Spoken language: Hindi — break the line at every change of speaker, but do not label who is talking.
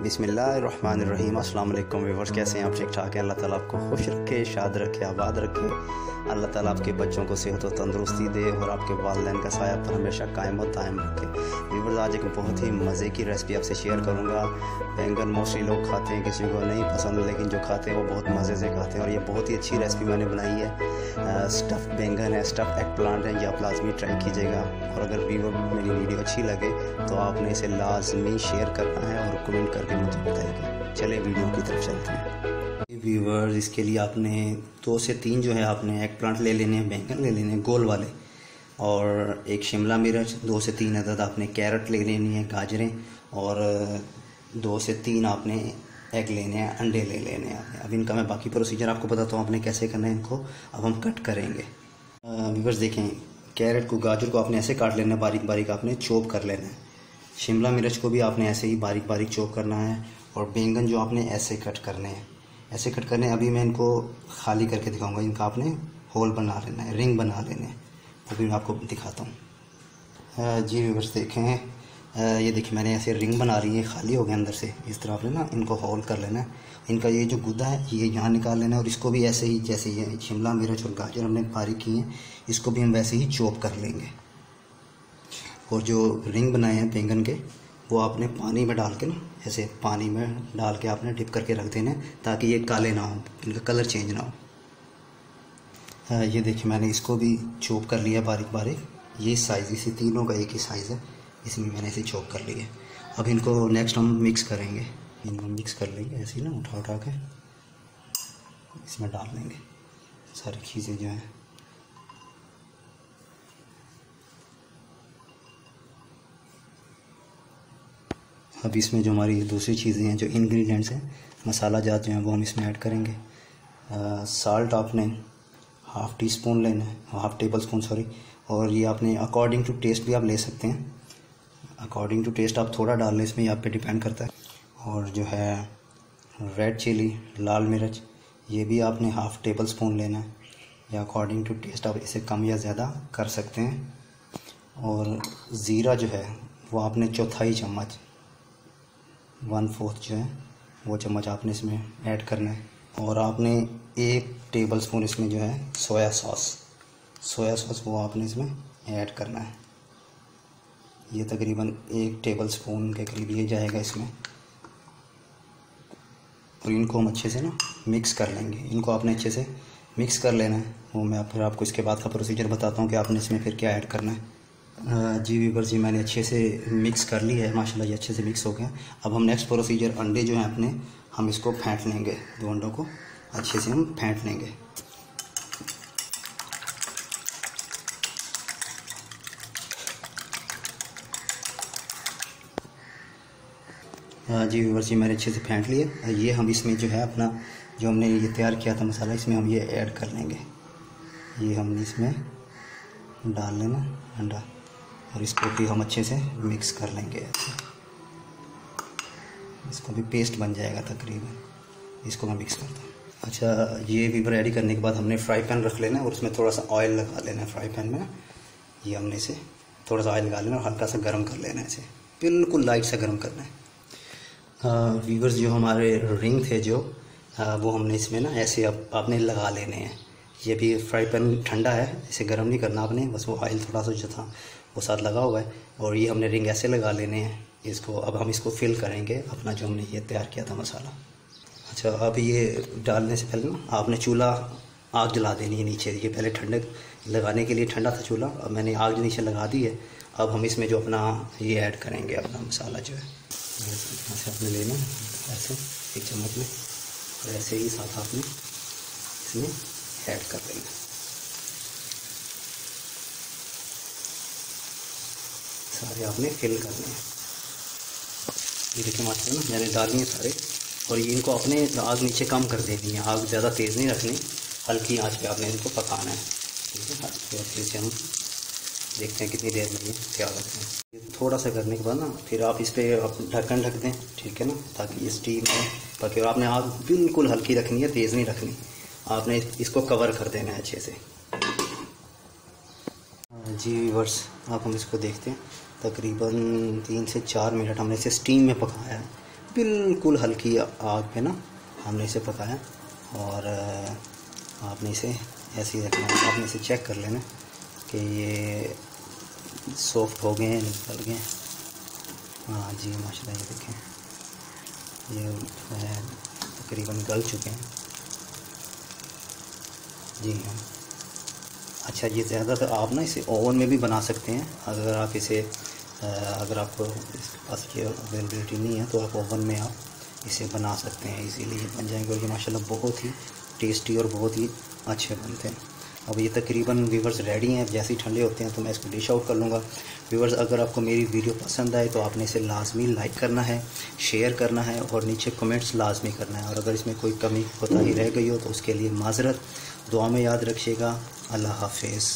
बिस्मिल्लाहिर्रहमानिर्रहीम। अस्सलाम वालेकुम व्यूअर्स, कैसे हैं आप? ठीक ठाक हैं। अल्लाह ताला आपको खुश रखे, शाद रखे, आबाद रखे। अल्लाह ताला आपके बच्चों को सेहत और तंदुरुस्ती दे और आपके वालिदैन का साया पर हमेशा कायम और दायम रखे। व्यूअर्स, आज एक बहुत ही मज़े की रेसिपी आपसे शेयर करूँगा। बैंगन मोस्टली लोग खाते हैं, किसी को नहीं पसंद, लेकिन जो खाते हैं वो बहुत मज़े से खाते हैं। और ये बहुत ही अच्छी रेसिपी मैंने बनाई है। स्टफ़ बैंगन है, स्टफ़ एग प्लांट है, ये आप लाजमी ट्राई कीजिएगा। और अगर व्यूअर मेरी वीडियो अच्छी लगे तो आपने इसे लाजमी शेयर करना है और कमेंट करके मुझे बताइएगा। चलिए वीडियो की तरफ चलते हैं। व्यूअर्स, इसके लिए आपने 2 से 3 जो है आपने एग प्लांट ले लेने हैं, बैंगन ले लेने हैं गोल वाले, और एक शिमला मिर्च, 2 से 3 अदद आपने कैरेट ले लेनी है, गाजरें, और 2 से 3 आपने एग लेने हैं, अंडे ले लेने हैं आपने। अब इनका मैं बाकी प्रोसीजर आपको बताता हूँ आपने कैसे करना है इनको। अब हम कट करेंगे। व्यूअर्स देखें, कैरेट को, गाजर को आपने ऐसे काट लेना है, बारीक बारीक आपने चॉप कर लेना है। शिमला मिर्च को भी आपने ऐसे ही बारीक बारीक चॉप करना है, और बैंगन जो आपने ऐसे कट करने हैं, ऐसे कट करने हैं। अभी मैं इनको खाली करके दिखाऊंगा। इनका आपने होल बना लेना है, रिंग बना लेने हैं। अभी मैं आपको दिखाता हूँ। जी व्यूअर्स देखें, ये देखिए मैंने ऐसे रिंग बना रही है, खाली हो गया अंदर से। इस तरह आपने ना इनको होल कर लेना है। इनका ये जो गुदा है ये यहाँ निकाल लेना है, और इसको भी ऐसे ही जैसे ये शिमला मिर्च और गाजर हमने बारीक की हैं, इसको भी हम वैसे ही चॉप कर लेंगे। और जो रिंग बनाए हैं बैंगन के, वो आपने पानी में डाल के ना, ऐसे पानी में डाल के आपने डिप करके रख देने, ताकि ये काले ना हो, इनका कलर चेंज ना हो। ये देखिए मैंने इसको भी चॉप कर लिया बारीक बारीक। ये साइज़, इसी तीनों का एक ही साइज़ है, इसमें मैंने इसे चॉप कर लिया। अब इनको नेक्स्ट हम मिक्स करेंगे। इनको मिक्स कर लेंगे ऐसे ही ना, उठा उठा के इसमें डाल लेंगे सारी चीज़ें जो हैं। अब इसमें जो हमारी दूसरी चीज़ें हैं, जो इंग्रेडिएंट्स हैं, मसाला जात जो हैं, वो हम इसमें ऐड करेंगे। साल्ट आपने हाफ़ टी स्पून लेना है, हाफ़ टेबल स्पून सॉरी। और ये आपने अकॉर्डिंग टू टेस्ट भी आप ले सकते हैं। अकॉर्डिंग टू टेस्ट आप थोड़ा डाल लें, इसमें आप पे डिपेंड करता है। और जो है रेड चिली, लाल मिर्च, ये भी आपने हाफ़ टेबल स्पून लेना है, या अकॉर्डिंग टू टेस्ट आप इसे कम या ज़्यादा कर सकते हैं। और ज़ीरा जो है वो आपने 1/4 चम्मच, 1/4 जो है वो चम्मच आपने इसमें ऐड करना है। और आपने 1 टेबल स्पून इसमें जो है सोया सॉस वो आपने इसमें ऐड करना है। ये तकरीबन 1 टेबल स्पून के करीब ये जाएगा इसमें। और इनको हम अच्छे से ना मिक्स कर लेंगे। इनको आपने अच्छे से मिक्स कर लेना है। वो मैं फिर आपको इसके बाद का प्रोसीजर बताता हूँ कि आपने इसमें फिर क्या ऐड करना है। जी व्यूअर्स, जी मैंने अच्छे से मिक्स कर लिया है, माशाल्लाह ये अच्छे से मिक्स हो गया। अब हम नेक्स्ट प्रोसीजर, अंडे जो हैं अपने, हम इसको फेंट लेंगे। 2 अंडों को अच्छे से हम फेंट लेंगे। जी व्यूअर्स, जी मैंने अच्छे से फेंट लिए। ये हम इसमें जो है अपना, जो हमने ये तैयार किया था मसाला, इसमें हम ये ऐड कर लेंगे। ये हमने इसमें डाल लेना अंडा, और इसको भी हम अच्छे से मिक्स कर लेंगे ऐसे। इसको भी पेस्ट बन जाएगा तकरीबन। इसको मैं मिक्स करता हूँ। अच्छा, ये भी रेडी करने के बाद हमने फ्राई पैन रख लेना है, और उसमें थोड़ा सा ऑयल लगा लेना है। फ्राई पैन में ये हमने इसे थोड़ा सा ऑयल लगा लेना और हल्का सा गर्म कर लेना है। इसे बिल्कुल लाइट सा गर्म करना है। व्यूअर्स, जो हमारे रिंग थे जो वो हमने इसमें ना ऐसे आपने लगा लेने हैं। ये भी फ्राई पैन ठंडा है, इसे गर्म नहीं करना आपने, बस वो ऑयल थोड़ा सा जो था वो साथ लगा हुआ है। और ये हमने रिंग ऐसे लगा लेने हैं इसको। अब हम इसको फिल करेंगे अपना जो हमने ये तैयार किया था मसाला। अच्छा, अब ये डालने से पहले ना आपने चूल्हा, आग जला देनी है नीचे। ये पहले ठंडक लगाने के लिए ठंडा था चूल्हा, अब मैंने आग नीचे लगा दी है। अब हम इसमें जो अपना ये ऐड करेंगे, अपना मसाला जो है ऐसे आपने लेना ऐसे 1 चम्मच में, और ऐसे ही साथ आपने इसमें ऐड कर देना। सारे आपने फिल करने हैं। ये देखिए माशाल्लाह ना मैंने डाली हैं सारे। और ये इनको अपने आग नीचे कम कर देनी है, आग ज़्यादा तेज़ नहीं रखनी, हल्की आंच पे आपने इनको पकाना है। ठीक है, अच्छे से हम देखते हैं कितनी देर में ये तैयार रखते हैं। ये थोड़ा सा करने के बाद ना फिर आप इस पर ढक्कन ढक दें, ठीक है ना, ताकि ये स्टीम में पके। और आपने आग बिल्कुल हल्की रखनी है, तेज़ नहीं रखनी। आपने इसको कवर कर देना है अच्छे से। जी व्यूअर्स, आप हम इसको देखते हैं। तकरीबन 3 से 4 मिनट हमने इसे स्टीम में पकाया है। बिल्कुल हल्की आग पे ना हमने इसे पकाया। और आपने इसे ऐसे ही रखना है। आपने इसे चेक कर लेना कि ये सॉफ्ट हो गए हैं, निकल गए। हाँ जी माशाल्लाह, ये देखें, ये तकरीबन गल चुके हैं जी हाँ। अच्छा, ये ज़्यादातर आप ना इसे ओवन में भी बना सकते हैं। अगर आप इसे अगर आपको इसके पास ये अवेलेबिलिटी नहीं है तो आप ओवन में आप इसे बना सकते हैं, इजीली बन जाएंगे। और ये माशाल्लाह बहुत ही टेस्टी और बहुत ही अच्छे बनते हैं। अब ये तकरीबन व्यूवर्स रेडी हैं। जैसे ही ठंडे होते हैं तो मैं इसको डिश आउट कर लूँगा। व्यूवर्स, अगर आपको मेरी वीडियो पसंद आए तो आपने इसे लाजमी लाइक करना है, शेयर करना है और नीचे कमेंट्स लाजमी करना है। और अगर इसमें कोई कमी कोताही रह गई हो तो उसके लिए माजरत। दुआ में याद रखिएगा। अल्लाह हाफिज़।